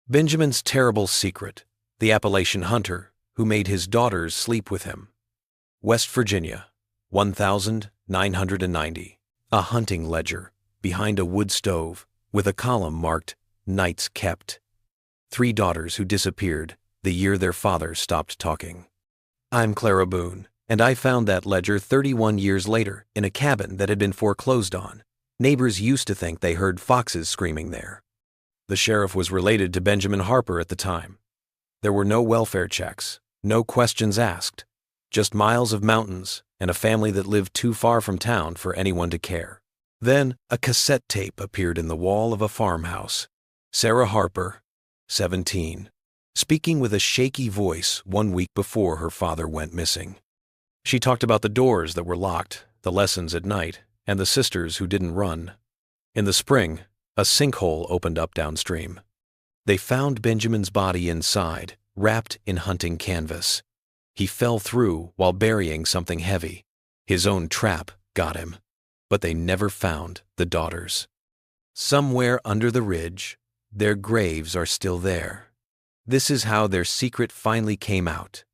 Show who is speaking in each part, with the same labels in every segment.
Speaker 1: Benjamin's terrible secret, the Appalachian hunter who made his daughters sleep with him. West Virginia, 1990. A hunting ledger behind a wood stove with a column marked Nights Kept. 3 daughters who disappeared the year their father stopped talking. I'm Clara Boone, and I found that ledger 31 years later in a cabin that had been foreclosed on. Neighbors used to think they heard foxes screaming there. The sheriff was related to Benjamin Harper at the time. There were no welfare checks, no questions asked, just miles of mountains and a family that lived too far from town for anyone to care. Then a cassette tape appeared in the wall of a farmhouse. Sarah Harper, 17, speaking with a shaky voice 1 week before her father went missing. She talked about the doors that were locked, the lessons at night, and the sisters who didn't run. In the spring, a sinkhole opened up downstream. They found Benjamin's body inside, wrapped in hunting canvas. He fell through while burying something heavy. His own trap got him. But they never found the daughters. Somewhere under the ridge, their graves are still there. This is how their secret finally came out.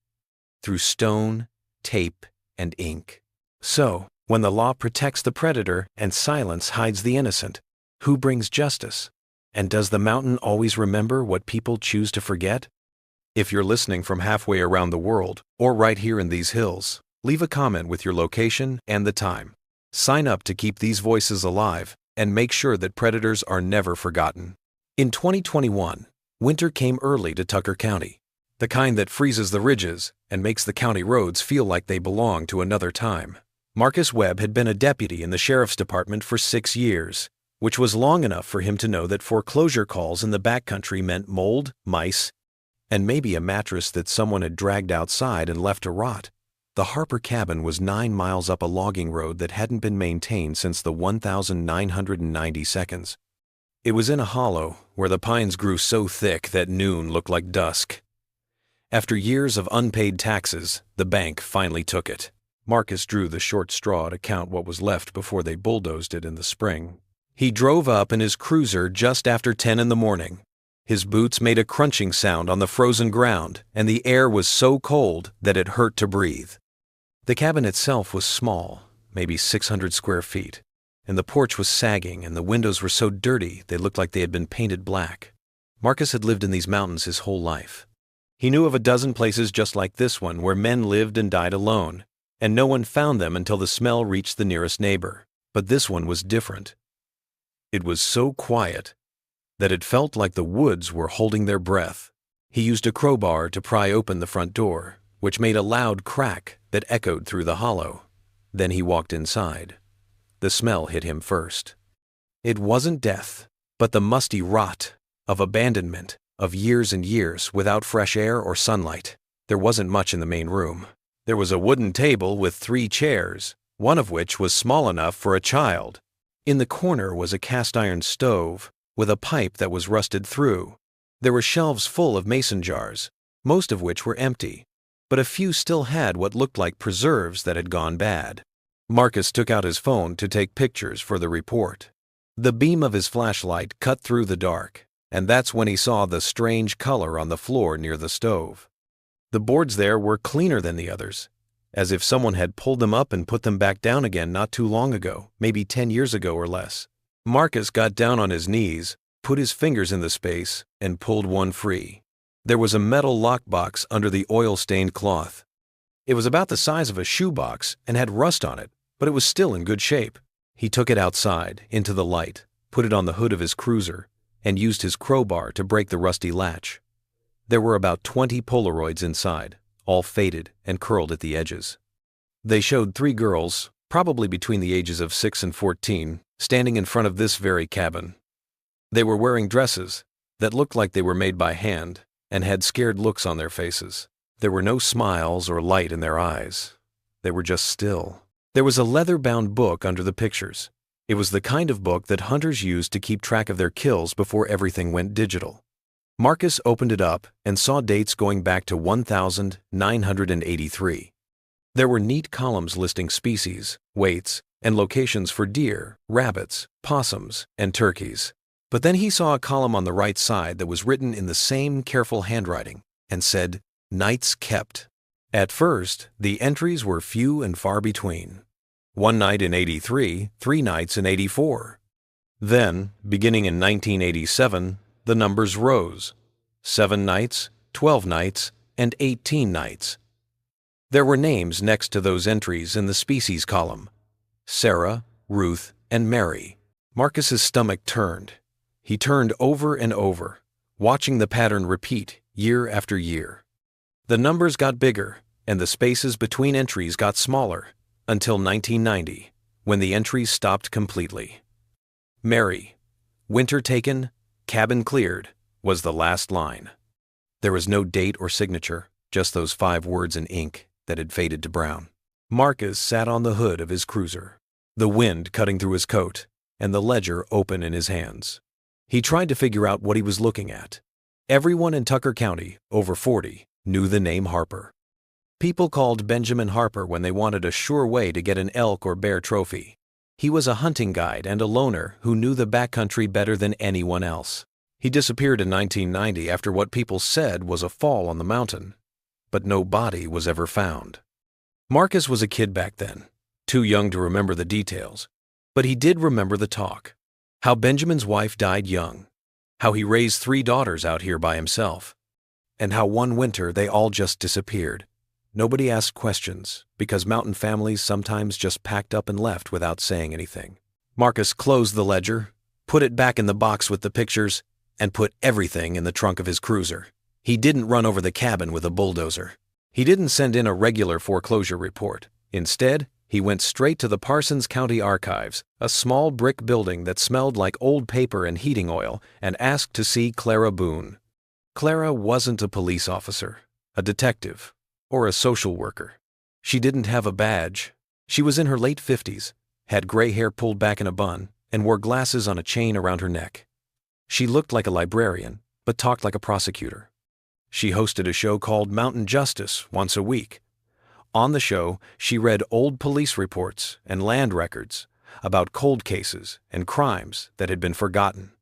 Speaker 1: Through stone, tape, and ink. So, when the law protects the predator and silence hides the innocent, who brings justice? And does the mountain always remember what people choose to forget? If you're listening from halfway around the world, or right here in these hills, leave a comment with your location and the time. Sign up to keep these voices alive, and make sure that predators are never forgotten. In 2021, winter came early to Tucker County, the kind that freezes the ridges and makes the county roads feel like they belong to another time. Marcus Webb had been a deputy in the sheriff's department for 6 years, which was long enough for him to know that foreclosure calls in the backcountry meant mold, mice, and maybe a mattress that someone had dragged outside and left to rot. The Harper cabin was 9 miles up a logging road that hadn't been maintained since the 1990 seconds. It was in a hollow where the pines grew so thick that noon looked like dusk. After years of unpaid taxes, the bank finally took it. Marcus drew the short straw to count what was left before they bulldozed it in the spring. He drove up in his cruiser just after 10 in the morning. His boots made a crunching sound on the frozen ground, and the air was so cold that it hurt to breathe. The cabin itself was small, maybe 600 square feet, and the porch was sagging and the windows were so dirty they looked like they had been painted black. Marcus had lived in these mountains his whole life. He knew of a dozen places just like this one where men lived and died alone, and no one found them until the smell reached the nearest neighbor. But this one was different. It was so quiet that it felt like the woods were holding their breath. He used a crowbar to pry open the front door, which made a loud crack that echoed through the hollow. Then he walked inside. The smell hit him first. It wasn't death, but the musty rot of abandonment, of years and years without fresh air or sunlight. There wasn't much in the main room. There was a wooden table with 3 chairs, one of which was small enough for a child. In the corner was a cast-iron stove with a pipe that was rusted through. There were shelves full of mason jars, most of which were empty, but a few still had what looked like preserves that had gone bad. Marcus took out his phone to take pictures for the report. The beam of his flashlight cut through the dark, and that's when he saw the strange color on the floor near the stove. The boards there were cleaner than the others, as if someone had pulled them up and put them back down again not too long ago, maybe 10 years ago or less. Marcus got down on his knees, put his fingers in the space, and pulled one free. There was a metal lockbox under the oil-stained cloth. It was about the size of a shoebox and had rust on it, but it was still in good shape. He took it outside, into the light, put it on the hood of his cruiser, and used his crowbar to break the rusty latch. There were about 20 Polaroids inside, all faded and curled at the edges. They showed 3 girls, probably between the ages of 6 and 14, standing in front of this very cabin. They were wearing dresses that looked like they were made by hand and had scared looks on their faces. There were no smiles or light in their eyes. They were just still. There was a leather-bound book under the pictures. It was the kind of book that hunters used to keep track of their kills before everything went digital. Marcus opened it up and saw dates going back to 1983. There were neat columns listing species, weights, and locations for deer, rabbits, possums, and turkeys. But then he saw a column on the right side that was written in the same careful handwriting and said, "Nights kept." At first, the entries were few and far between. 1 night in 83, 3 nights in 84. Then, beginning in 1987, the numbers rose. 7 nights, 12 nights, and 18 nights. There were names next to those entries in the species column: Sarah, Ruth, and Mary. Marcus's stomach turned. He turned over and over, watching the pattern repeat year after year. The numbers got bigger, and the spaces between entries got smaller, until 1990, when the entries stopped completely. Mary, winter taken, cabin cleared, was the last line. There was no date or signature, just those 5 words in ink that had faded to brown. Marcus sat on the hood of his cruiser, the wind cutting through his coat, and the ledger open in his hands. He tried to figure out what he was looking at. Everyone in Tucker County, over 40, knew the name Harper. People called Benjamin Harper when they wanted a sure way to get an elk or bear trophy. He was a hunting guide and a loner who knew the backcountry better than anyone else. He disappeared in 1990 after what people said was a fall on the mountain, but no body was ever found. Marcus was a kid back then, too young to remember the details, but he did remember the talk. How Benjamin's wife died young, how he raised 3 daughters out here by himself, and how one winter they all just disappeared. Nobody asked questions, because mountain families sometimes just packed up and left without saying anything. Marcus closed the ledger, put it back in the box with the pictures, and put everything in the trunk of his cruiser. He didn't run over the cabin with a bulldozer. He didn't send in a regular foreclosure report. Instead, he went straight to the Parsons County Archives, a small brick building that smelled like old paper and heating oil, and asked to see Clara Boone. Clara wasn't a police officer, a detective, or a social worker. She didn't have a badge. She was in her late 50s, had gray hair pulled back in a bun, and wore glasses on a chain around her neck. She looked like a librarian, but talked like a prosecutor. She hosted a show called Mountain Justice once a week. On the show, she read old police reports and land records about cold cases and crimes that had been forgotten.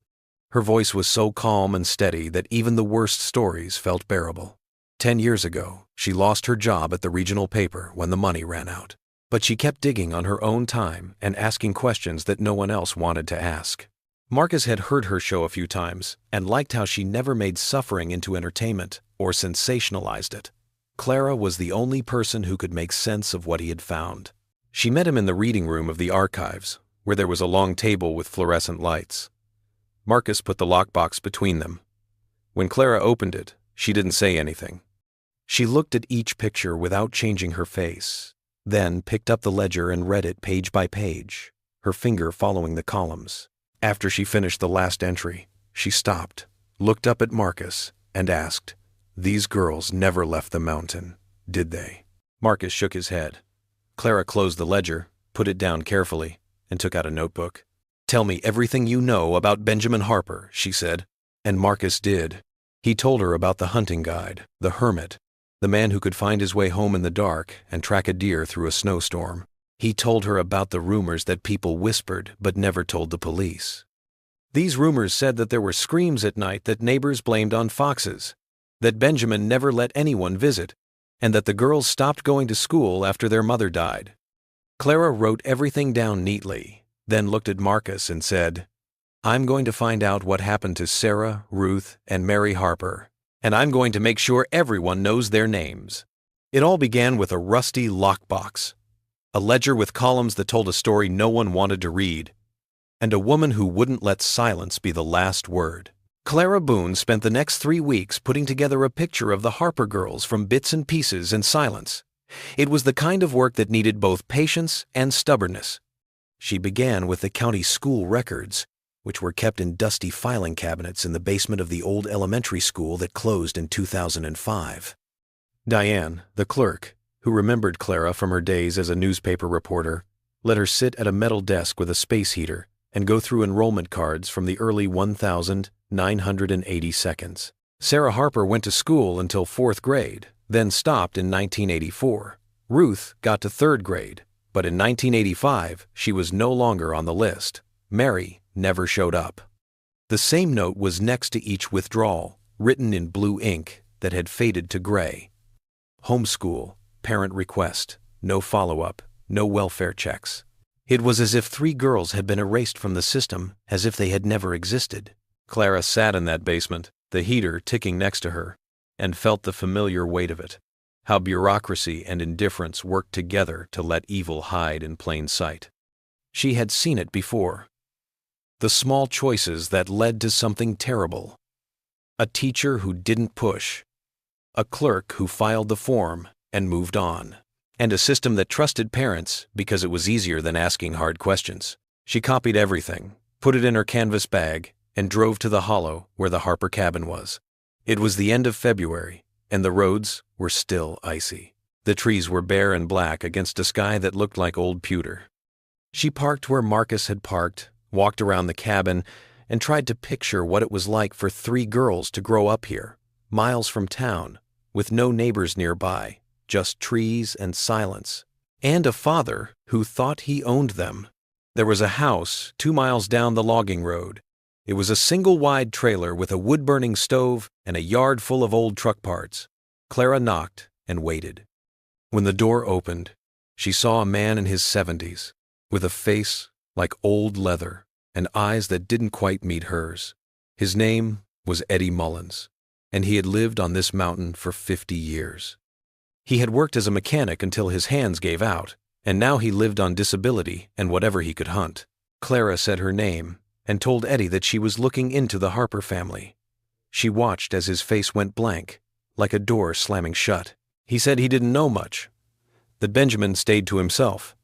Speaker 1: Her voice was so calm and steady that even the worst stories felt bearable. 10 years ago, she lost her job at the regional paper when the money ran out. But she kept digging on her own time and asking questions that no one else wanted to ask. Marcus had heard her show a few times and liked how she never made suffering into entertainment or sensationalized it. Clara was the only person who could make sense of what he had found. She met him in the reading room of the archives, where there was a long table with fluorescent lights. Marcus put the lockbox between them. When Clara opened it, she didn't say anything. She looked at each picture without changing her face, then picked up the ledger and read it page by page, her finger following the columns. After she finished the last entry, she stopped, looked up at Marcus, and asked, "These girls never left the mountain, did they?" Marcus shook his head. Clara closed the ledger, put it down carefully, and took out a notebook. "Tell me everything you know about Benjamin Harper," she said. And Marcus did. He told her about the hunting guide, the hermit, the man who could find his way home in the dark and track a deer through a snowstorm. He told her about the rumors that people whispered but never told the police. These rumors said that there were screams at night that neighbors blamed on foxes, that Benjamin never let anyone visit, and that the girls stopped going to school after their mother died. Clara wrote everything down neatly, then looked at Marcus and said, "I'm going to find out what happened to Sarah, Ruth, and Mary Harper, and I'm going to make sure everyone knows their names." It all began with a rusty lockbox, a ledger with columns that told a story no one wanted to read, and a woman who wouldn't let silence be the last word. Clara Boone spent the next 3 weeks putting together a picture of the Harper girls from bits and pieces and silence. It was the kind of work that needed both patience and stubbornness. She began with the county school records, which were kept in dusty filing cabinets in the basement of the old elementary school that closed in 2005. Diane, the clerk, who remembered Clara from her days as a newspaper reporter, let her sit at a metal desk with a space heater and go through enrollment cards from the early 1982. Sarah Harper went to school until 4th grade, then stopped in 1984. Ruth got to 3rd grade, but in 1985 she was no longer on the list. Mary never showed up. The same note was next to each withdrawal, written in blue ink that had faded to gray. Homeschool, parent request, no follow-up, no welfare checks. It was as if 3 girls had been erased from the system, as if they had never existed. Clara sat in that basement, the heater ticking next to her, and felt the familiar weight of it. How bureaucracy and indifference worked together to let evil hide in plain sight. She had seen it before. The small choices that led to something terrible. A teacher who didn't push. A clerk who filed the form and moved on. And a system that trusted parents because it was easier than asking hard questions. She copied everything, put it in her canvas bag, and drove to the hollow where the Harper cabin was. It was the end of February, and the roads were still icy. The trees were bare and black against a sky that looked like old pewter. She parked where Marcus had parked, walked around the cabin, and tried to picture what it was like for 3 girls to grow up here, miles from town, with no neighbors nearby, just trees and silence, and a father who thought he owned them. There was a house 2 miles down the logging road. It was a single-wide trailer with a wood-burning stove and a yard full of old truck parts. Clara knocked and waited. When the door opened, she saw a man in his 70s, with a face like old leather and eyes that didn't quite meet hers. His name was Eddie Mullins, and he had lived on this mountain for 50 years. He had worked as a mechanic until his hands gave out, and now he lived on disability and whatever he could hunt. Clara said her name and told Eddie that she was looking into the Harper family. She watched as his face went blank, like a door slamming shut. He said he didn't know much, that Benjamin stayed to himself,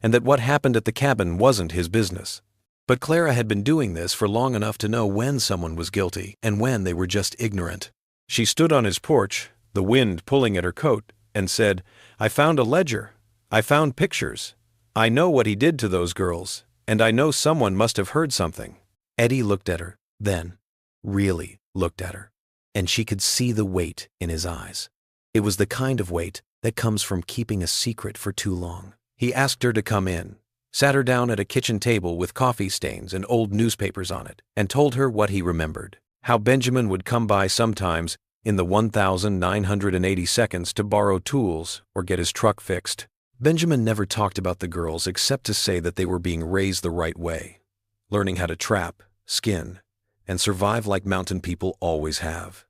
Speaker 1: and that what happened at the cabin wasn't his business. But Clara had been doing this for long enough to know when someone was guilty and when they were just ignorant. She stood on his porch, the wind pulling at her coat, and said, "I found a ledger. I found pictures. I know what he did to those girls, and I know someone must have heard something." Eddie looked at her, then really looked at her, and she could see the weight in his eyes. It was the kind of weight that comes from keeping a secret for too long. He asked her to come in, sat her down at a kitchen table with coffee stains and old newspapers on it, and told her what he remembered. How Benjamin would come by sometimes in the 1,980 seconds to borrow tools or get his truck fixed. Benjamin never talked about the girls except to say that they were being raised the right way, learning how to trap, skin, and survive like mountain people always have.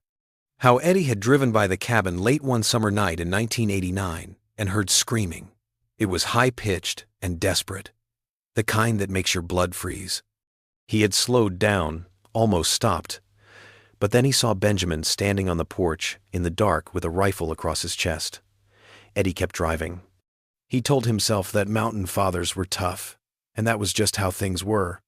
Speaker 1: How Eddie had driven by the cabin late one summer night in 1989 and heard screaming. It was high-pitched and desperate, the kind that makes your blood freeze. He had slowed down, almost stopped, but then he saw Benjamin standing on the porch in the dark with a rifle across his chest. Eddie kept driving. He told himself that mountain fathers were tough, and that was just how things were.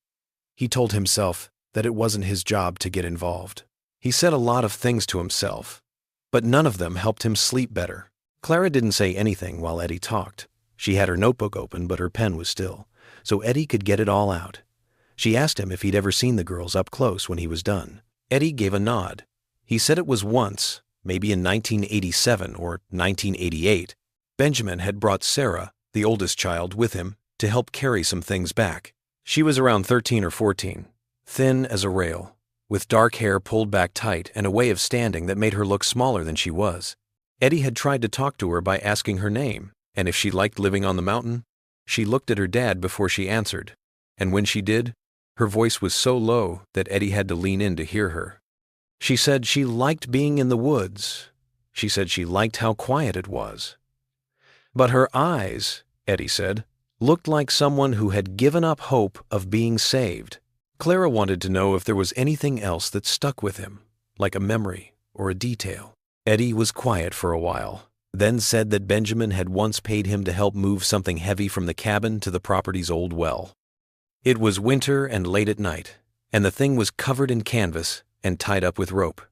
Speaker 1: He told himself that it wasn't his job to get involved. He said a lot of things to himself, but none of them helped him sleep better. Clara didn't say anything while Eddie talked. She had her notebook open, but her pen was still, so Eddie could get it all out. She asked him if he'd ever seen the girls up close when he was done. Eddie gave a nod. He said it was once, maybe in 1987 or 1988. Benjamin had brought Sarah, the oldest child, with him to help carry some things back. She was around 13 or 14, thin as a rail, with dark hair pulled back tight and a way of standing that made her look smaller than she was. Eddie had tried to talk to her by asking her name, and if she liked living on the mountain. She looked at her dad before she answered, and when she did, her voice was so low that Eddie had to lean in to hear her. She said she liked being in the woods. She said she liked how quiet it was. But her eyes, Eddie said, looked like someone who had given up hope of being saved. Clara wanted to know if there was anything else that stuck with him, like a memory or a detail. Eddie was quiet for a while, then said that Benjamin had once paid him to help move something heavy from the cabin to the property's old well. It was winter and late at night, and the thing was covered in canvas and tied up with rope.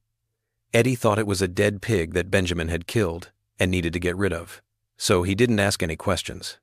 Speaker 1: Eddie thought it was a dead pig that Benjamin had killed and needed to get rid of, so he didn't ask any questions.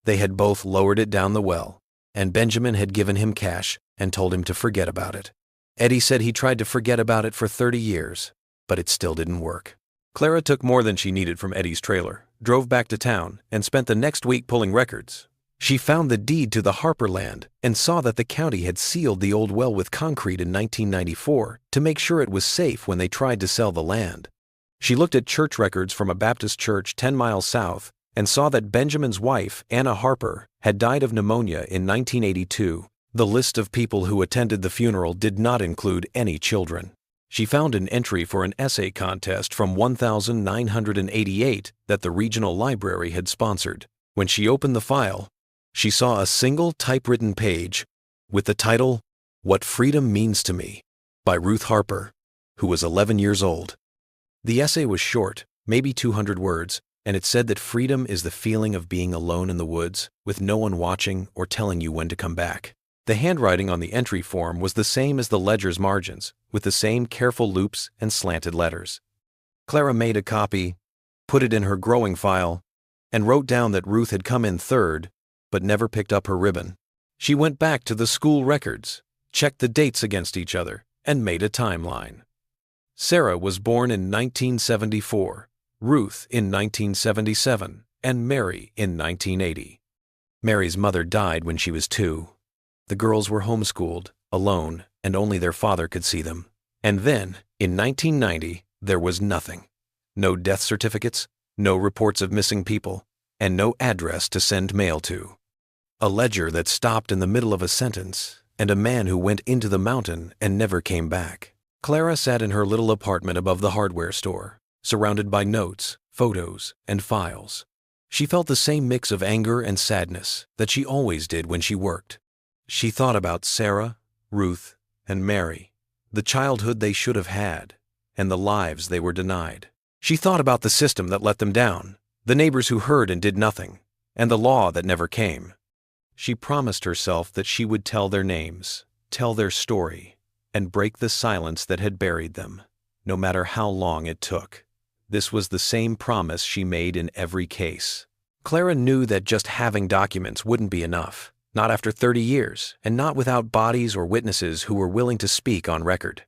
Speaker 1: They had both lowered it down the well, and Benjamin had given him cash and told him to forget about it. Eddie said he tried to forget about it for 30 years, but it still didn't work. Clara took more than she needed from Eddie's trailer, drove back to town, and spent the next week pulling records. She found the deed to the Harper land and saw that the county had sealed the old well with concrete in 1994 to make sure it was safe when they tried to sell the land. She looked at church records from a Baptist church 10 miles south and saw that Benjamin's wife, Anna Harper, had died of pneumonia in 1982. The list of people who attended the funeral did not include any children. She found an entry for an essay contest from 1988 that the regional library had sponsored. When she opened the file, she saw a single typewritten page with the title, "What Freedom Means to Me," by Ruth Harper, who was 11 years old. The essay was short, maybe 200 words, and it said that freedom is the feeling of being alone in the woods, with no one watching or telling you when to come back. The handwriting on the entry form was the same as the ledger's margins, with the same careful loops and slanted letters. Clara made a copy, put it in her growing file, and wrote down that Ruth had come in third, but never picked up her ribbon. She went back to the school records, checked the dates against each other, and made a timeline. Sarah was born in 1974, Ruth in 1977, and Mary in 1980. Mary's mother died when she was 2. The girls were homeschooled, alone, and only their father could see them. And then, in 1990, there was nothing. No death certificates, no reports of missing people, and no address to send mail to. A ledger that stopped in the middle of a sentence, and a man who went into the mountain and never came back. Clara sat in her little apartment above the hardware store, surrounded by notes, photos, and files. She felt the same mix of anger and sadness that she always did when she worked. She thought about Sarah, Ruth, and Mary, the childhood they should have had, and the lives they were denied. She thought about the system that let them down, the neighbors who heard and did nothing, and the law that never came. She promised herself that she would tell their names, tell their story, and break the silence that had buried them, no matter how long it took. This was the same promise she made in every case. Clara knew that just having documents wouldn't be enough, not after 30 years, and not without bodies or witnesses who were willing to speak on record.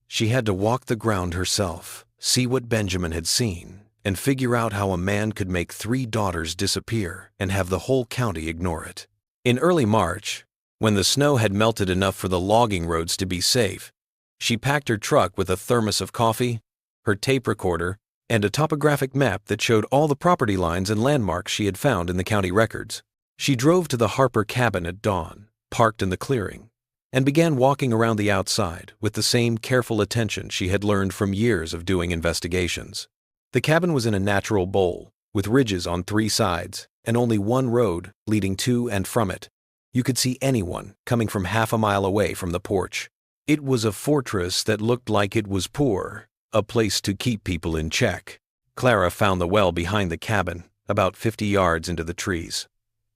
Speaker 1: She had to walk the ground herself, see what Benjamin had seen, and figure out how a man could make 3 daughters disappear and have the whole county ignore it. In early March, when the snow had melted enough for the logging roads to be safe, she packed her truck with a thermos of coffee, her tape recorder, and a topographic map that showed all the property lines and landmarks she had found in the county records. She drove to the Harper cabin at dawn, parked in the clearing, and began walking around the outside with the same careful attention she had learned from years of doing investigations. The cabin was in a natural bowl, with ridges on 3 sides, and only one road leading to and from it. You could see anyone coming from half a mile away from the porch. It was a fortress that looked like it was poor, a place to keep people in check. Clara found the well behind the cabin, about 50 yards into the trees.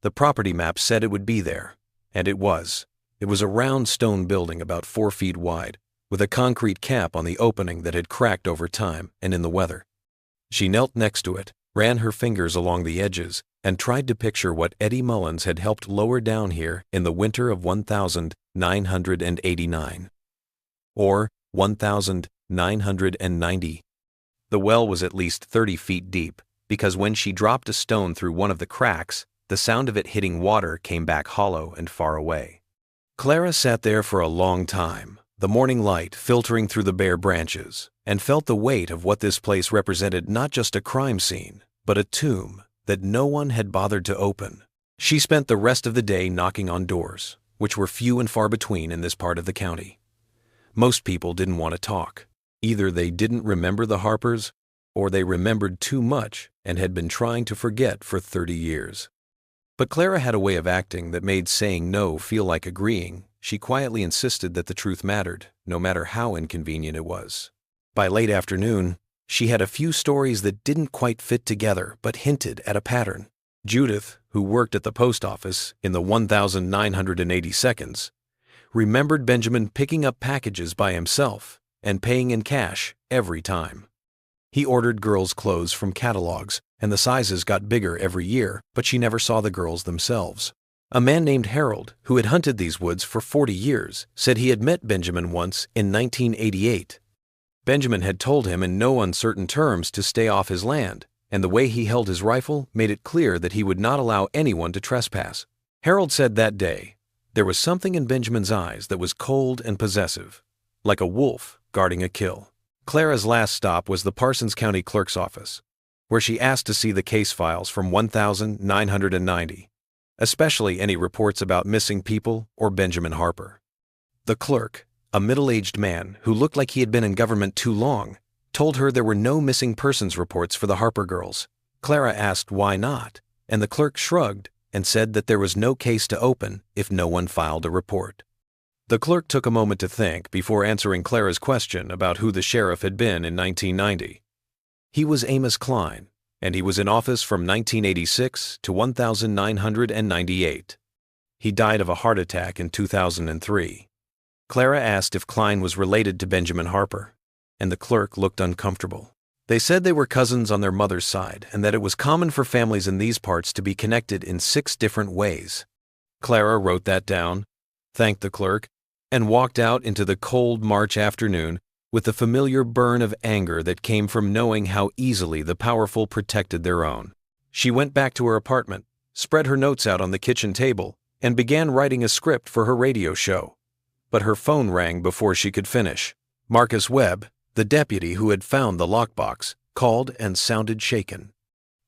Speaker 1: The property map said it would be there, and it was. It was a round stone building about 4 feet wide, with a concrete cap on the opening that had cracked over time and in the weather. She knelt next to it, ran her fingers along the edges, and tried to picture what Eddie Mullins had helped lower down here in the winter of 1989. Or 1990. The well was at least 30 feet deep, because when she dropped a stone through one of the cracks, the sound of it hitting water came back hollow and far away. Clara sat there for a long time, the morning light filtering through the bare branches, and felt the weight of what this place represented, not just a crime scene, but a tomb that no one had bothered to open. She spent the rest of the day knocking on doors, which were few and far between in this part of the county. Most people didn't want to talk. Either they didn't remember the Harpers, or they remembered too much and had been trying to forget for 30 years. But Clara had a way of acting that made saying no feel like agreeing. She quietly insisted that the truth mattered, no matter how inconvenient it was. By late afternoon, she had a few stories that didn't quite fit together but hinted at a pattern. Judith, who worked at the post office in the 1982nd, remembered Benjamin picking up packages by himself and paying in cash every time. He ordered girls' clothes from catalogs, and the sizes got bigger every year, but she never saw the girls themselves. A man named Harold, who had hunted these woods for 40 years, said he had met Benjamin once in 1988. Benjamin had told him in no uncertain terms to stay off his land, and the way he held his rifle made it clear that he would not allow anyone to trespass. Harold said that day, there was something in Benjamin's eyes that was cold and possessive, like a wolf guarding a kill. Clara's last stop was the Parsons County Clerk's office, where she asked to see the case files from 1990, especially any reports about missing people or Benjamin Harper. The clerk, a middle-aged man who looked like he had been in government too long, told her there were no missing persons reports for the Harper girls. Clara asked why not, and the clerk shrugged and said that there was no case to open if no one filed a report. The clerk took a moment to think before answering Clara's question about who the sheriff had been in 1990. He was Amos Klein, and he was in office from 1986 to 1998. He died of a heart attack in 2003. Clara asked if Klein was related to Benjamin Harper, and the clerk looked uncomfortable. They said they were cousins on their mother's side and that it was common for families in these parts to be connected in 6 different ways. Clara wrote that down, thanked the clerk, and walked out into the cold March afternoon with the familiar burn of anger that came from knowing how easily the powerful protected their own. She went back to her apartment, spread her notes out on the kitchen table, and began writing a script for her radio show. But her phone rang before she could finish. Marcus Webb, the deputy who had found the lockbox, called and sounded shaken.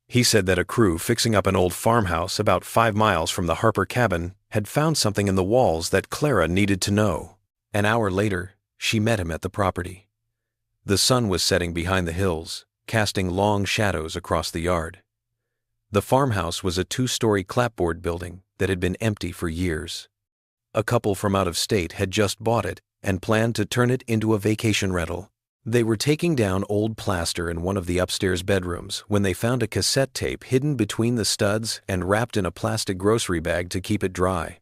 Speaker 1: He said that a crew fixing up an old farmhouse about 5 miles from the Harper cabin had found something in the walls that Clara needed to know. An hour later, she met him at the property. The sun was setting behind the hills, casting long shadows across the yard. The farmhouse was a 2-story clapboard building that had been empty for years. A couple from out of state had just bought it and planned to turn it into a vacation rental. They were taking down old plaster in one of the upstairs bedrooms when they found a cassette tape hidden between the studs and wrapped in a plastic grocery bag to keep it dry.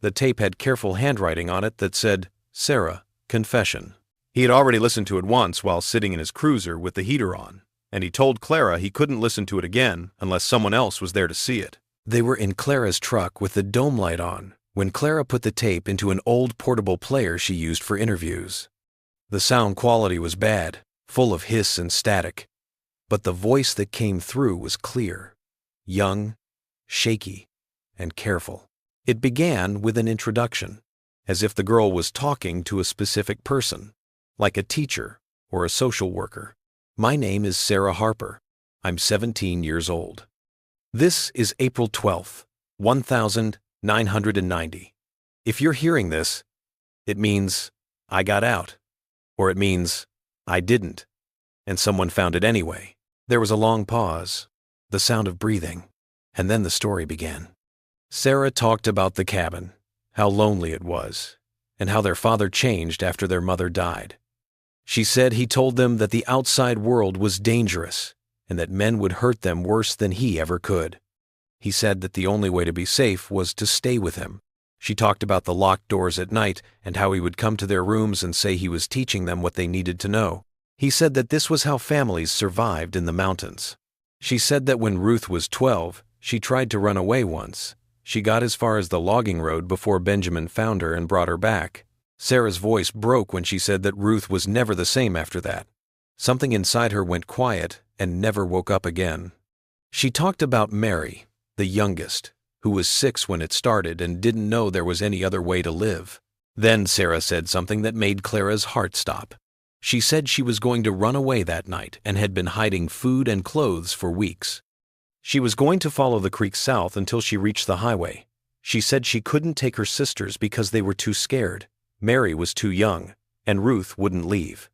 Speaker 1: The tape had careful handwriting on it that said, "Sarah, confession." He had already listened to it once while sitting in his cruiser with the heater on, and he told Clara he couldn't listen to it again unless someone else was there to see it. They were in Clara's truck with the dome light on when Clara put the tape into an old portable player she used for interviews. The sound quality was bad, full of hiss and static, but the voice that came through was clear, young, shaky, and careful. It began with an introduction, as if the girl was talking to a specific person, like a teacher or a social worker. "My name is Sarah Harper. I'm 17 years old. This is April 12th, 1990. If you're hearing this, it means I got out. Or it means I didn't, and someone found it anyway." There was a long pause, the sound of breathing, and then the story began. Sarah talked about the cabin, how lonely it was, and how their father changed after their mother died. She said he told them that the outside world was dangerous and that men would hurt them worse than he ever could. He said that the only way to be safe was to stay with him. She talked about the locked doors at night and how he would come to their rooms and say he was teaching them what they needed to know. He said that this was how families survived in the mountains. She said that when Ruth was 12, she tried to run away once. She got as far as the logging road before Benjamin found her and brought her back. Sarah's voice broke when she said that Ruth was never the same after that. Something inside her went quiet and never woke up again. She talked about Mary, the youngest, who was 6 when it started and didn't know there was any other way to live. Then Sarah said something that made Clara's heart stop. She said she was going to run away that night and had been hiding food and clothes for weeks. She was going to follow the creek south until she reached the highway. She said she couldn't take her sisters because they were too scared. Mary was too young, and Ruth wouldn't leave.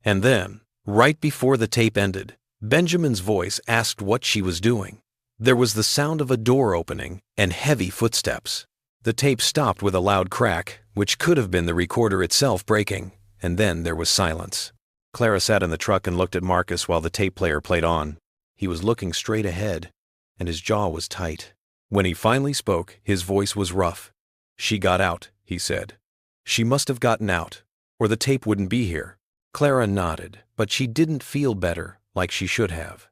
Speaker 1: And then, right before the tape ended, Benjamin's voice asked what she was doing. There was the sound of a door opening and heavy footsteps. The tape stopped with a loud crack, which could have been the recorder itself breaking, and then there was silence. Clara sat in the truck and looked at Marcus while the tape player played on. He was looking straight ahead, and his jaw was tight. When he finally spoke, his voice was rough. "She got out," he said. "She must have gotten out, or the tape wouldn't be here." Clara nodded, but she didn't feel better like she should have.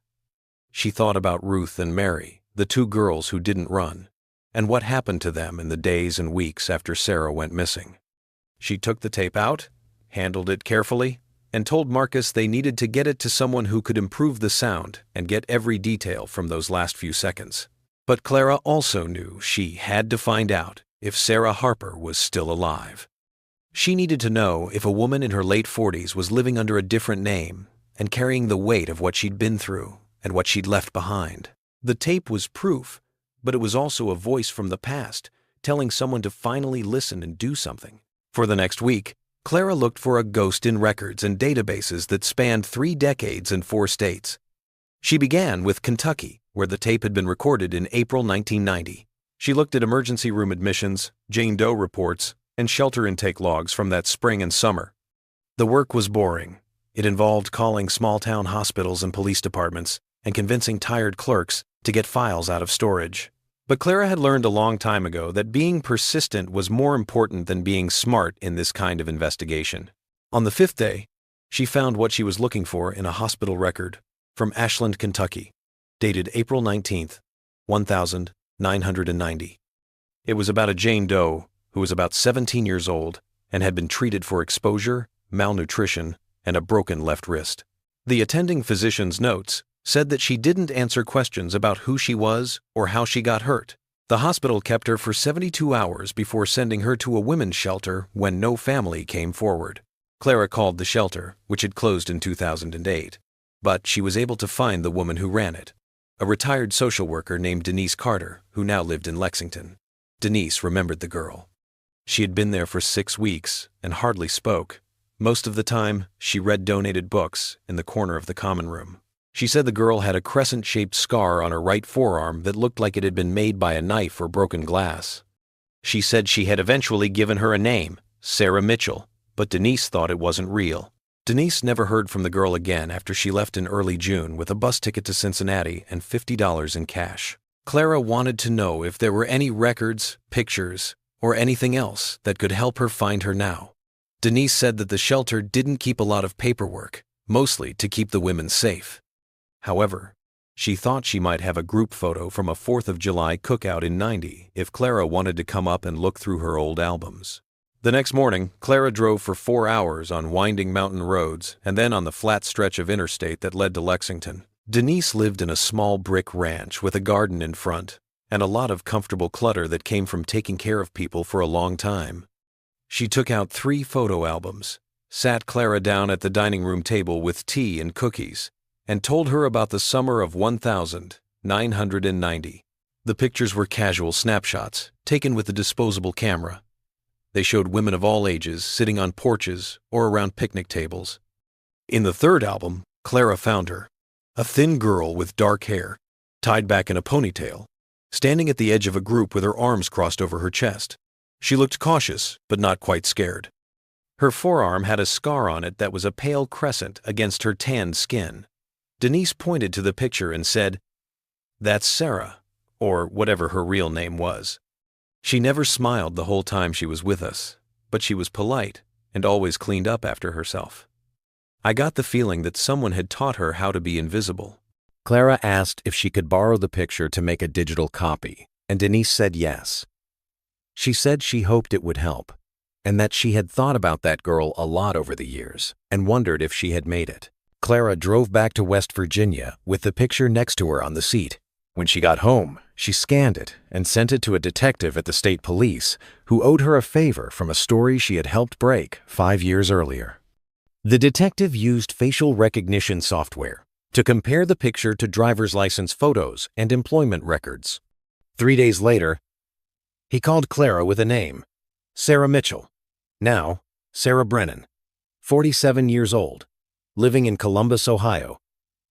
Speaker 1: She thought about Ruth and Mary, the 2 girls who didn't run, and what happened to them in the days and weeks after Sarah went missing. She took the tape out, handled it carefully, and told Marcus they needed to get it to someone who could improve the sound and get every detail from those last few seconds. But Clara also knew she had to find out if Sarah Harper was still alive. She needed to know if a woman in her late 40s was living under a different name and carrying the weight of what she'd been through and what she'd left behind. The tape was proof, but it was also a voice from the past, telling someone to finally listen and do something. For the next week, Clara looked for a ghost in records and databases that spanned 3 decades and 4 states. She began with Kentucky, where the tape had been recorded in April 1990. She looked at emergency room admissions, Jane Doe reports, and shelter intake logs from that spring and summer. The work was boring. It involved calling small-town hospitals and police departments and convincing tired clerks to get files out of storage. But Clara had learned a long time ago that being persistent was more important than being smart in this kind of investigation. On the 5th day, she found what she was looking for in a hospital record from Ashland, Kentucky, dated April 19th, 1990. It was about a Jane Doe who was about 17 years old and had been treated for exposure, malnutrition, and a broken left wrist. The attending physician's notes said that she didn't answer questions about who she was or how she got hurt. The hospital kept her for 72 hours before sending her to a women's shelter when no family came forward. Clara called the shelter, which had closed in 2008, but she was able to find the woman who ran it, a retired social worker named Denise Carter, who now lived in Lexington. Denise remembered the girl. She had been there for 6 weeks and hardly spoke. Most of the time, she read donated books in the corner of the common room. She said the girl had a crescent-shaped scar on her right forearm that looked like it had been made by a knife or broken glass. She said she had eventually given her a name, Sarah Mitchell, but Denise thought it wasn't real. Denise never heard from the girl again after she left in early June with a bus ticket to Cincinnati and $50 in cash. Clara wanted to know if there were any records, pictures, or anything else that could help her find her now. Denise said that the shelter didn't keep a lot of paperwork, mostly to keep the women safe. However, she thought she might have a group photo from a 4th of July cookout in '90 if Clara wanted to come up and look through her old albums. The next morning, Clara drove for 4 hours on winding mountain roads and then on the flat stretch of interstate that led to Lexington. Denise lived in a small brick ranch with a garden in front and a lot of comfortable clutter that came from taking care of people for a long time. She took out 3 photo albums, sat Clara down at the dining room table with tea and cookies, and told her about the summer of 1990. The pictures were casual snapshots, taken with a disposable camera. They showed women of all ages sitting on porches or around picnic tables. In the 3rd album, Clara found her, a thin girl with dark hair, tied back in a ponytail, standing at the edge of a group with her arms crossed over her chest. She looked cautious, but not quite scared. Her forearm had a scar on it that was a pale crescent against her tanned skin. Denise pointed to the picture and said, "That's Sarah," or whatever her real name was. She never smiled the whole time she was with us, but she was polite and always cleaned up after herself. I got the feeling that someone had taught her how to be invisible.
Speaker 2: Clara asked if she could borrow the picture to make a digital copy, and Denise said yes. She said she hoped it would help, and that she had thought about that girl a lot over the years and wondered if she had made it. Clara drove back to West Virginia with the picture next to her on the seat. When she got home, she scanned it and sent it to a detective at the state police who owed her a favor from a story she had helped break 5 years earlier. The detective used facial recognition software to compare the picture to driver's license photos and employment records. 3 days later, he called Clara with a name, Sarah Mitchell, now Sarah Brennan, 47 years old, living in Columbus, Ohio,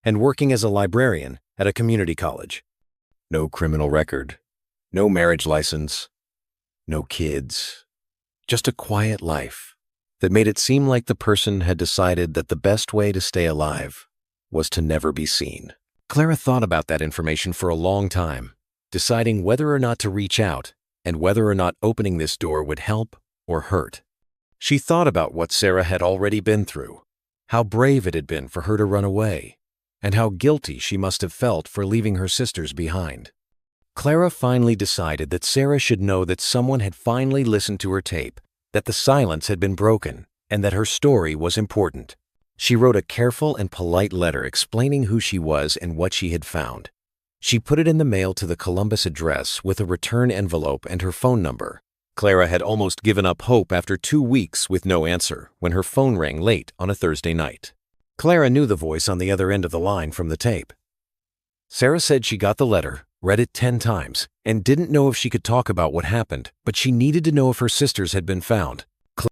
Speaker 2: and working as a librarian at a community college. No criminal record, no marriage license, no kids, just a quiet life that made it seem like the person had decided that the best way to stay alive was to never be seen. Clara thought about that information for a long time, deciding whether or not to reach out and whether or not opening this door would help or hurt. She thought about what Sarah had already been through, how brave it had been for her to run away, and how guilty she must have felt for leaving her sisters behind. Clara finally decided that Sarah should know that someone had finally listened to her tape, that the silence had been broken, and that her story was important. She wrote a careful and polite letter explaining who she was and what she had found. She put it in the mail to the Columbus address with a return envelope and her phone number. Clara had almost given up hope after 2 weeks with no answer when her phone rang late on a Thursday night. Clara knew the voice on the other end of the line from the tape. Sarah said she got the letter, read it 10 times, and didn't know if she could talk about what happened, but she needed to know if her sisters had been found,